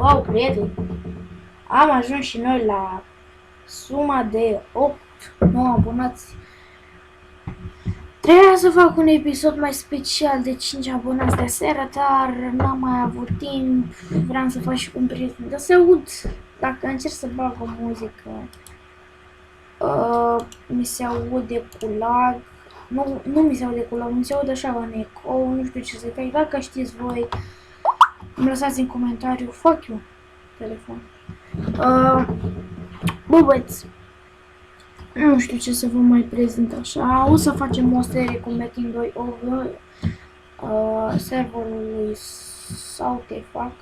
Wow, prieteni! Am ajuns și noi la suma de 8-9 abonați. Trebuia să fac un episod mai special de 5 abonați de aseară, dar n-am mai avut timp. Vreau să fac și cu un prieten. Dar se aud, dacă încerc să bag o muzică, mi se aude cu lag. Nu mi se aude cu lag, mi se aude așa un eco, nu știu ce să fac. Dacă știți voi, îmi lăsați în comentariu. Fuck you, telefon. Bă, băieți, nu știu ce să vă mai prezint așa. O să facem o serie cu Metin 2 over serverul lui Sautefac,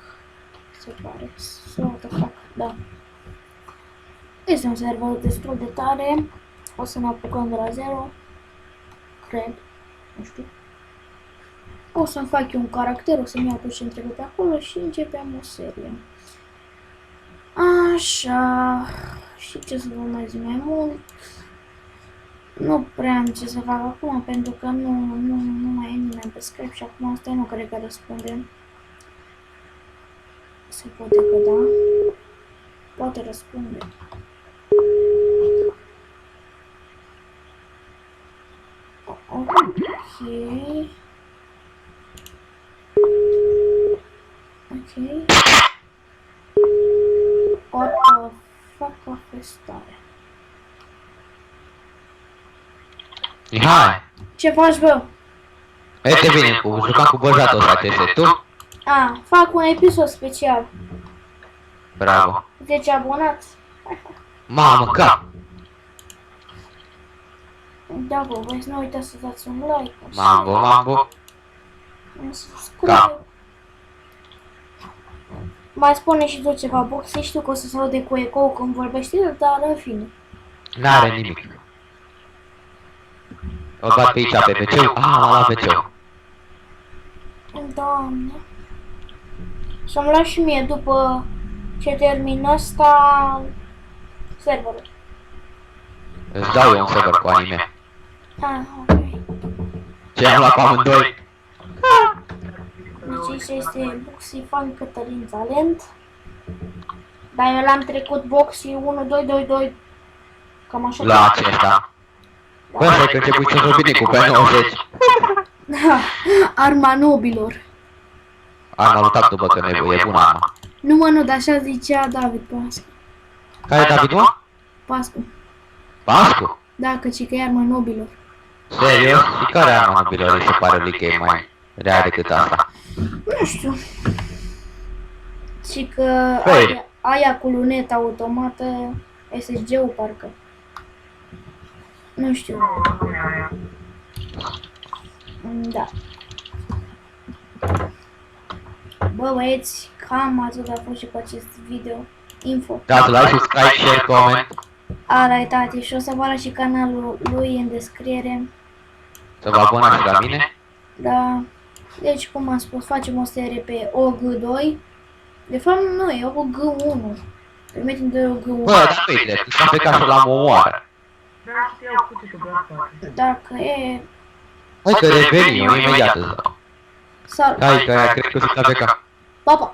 se pare. Sautefac, da. Este un server destul de tare. O să ne apucăm de la 0. Cred. Nu știu. O să-mi fac eu un caracter, o să-mi iau tot ce trebuie pe acolo și începem o serie. Așa. Și ce să vă mai zic mai mult? Nu prea am ce să fac acum, pentru că nu mai e nimeni pe Skype și acum asta nu cred că răspundem. Se poate că da. Poate răspunde. Ok. Ok. What the fuck a festare. Mihai! Ce faci, bă? Uite bine, jucam cu băjatul ăsta, ce este tu? A, fac un episod special. Bravo. 10 abonați. Mamă, cap! Da, bă, voi să nu uitați să dați un like. Mambo. Un subscribe. Cap. Mai spune și tu ceva, Boxy, știu că o să se aude cu eco când vorbește el, dar în fine. N-are nimic. O bat pe aici, pe PC-ul. La PC-ul. Doamne. Să-mi las și mie după ce termin ăsta serverul. Îți dau eu un server cu anime. Ok. Ce am luat pe amândoi? Deci aici este Boxy Fan Cătălin Talent. Dar eu l-am trecut Boxy 1, 2, 2, 2. Cam așa. La acesta. Bă, stai că începui să joc bine cu P90. Da, arma nobilor. Arma lui tactul, bă, că nu e bună arma. Nu mă, nu, dar așa zicea David Pascu. Care e David, mă? Pascu. Pascu? Da, că e arma nobilor. Serios? Și care arma nobilor îi se pare lui că e mai rea decât asta? Nu știu. Și că Păi. aia cu lunetă automată, SSG-ul parcă. Nu știu. Da. Bă, băieți, cam atât a fost și cu acest video. Info. Dați like, subscribe, share, comment. Alright, tati, și o să vă las și canalul lui în descriere. Să vă abonați și la mine. Da. Deci, cum am spus, facem o serie pe OG2. De fapt, nu, e OG1. Permitem de OG1. Bă, dar nu-i drept, s-a plecat să l-am omoară. Dacă e... Hai că revenim, eu imediat îți dau. Salut! Hai că cred că o să te pleca. Pa, pa!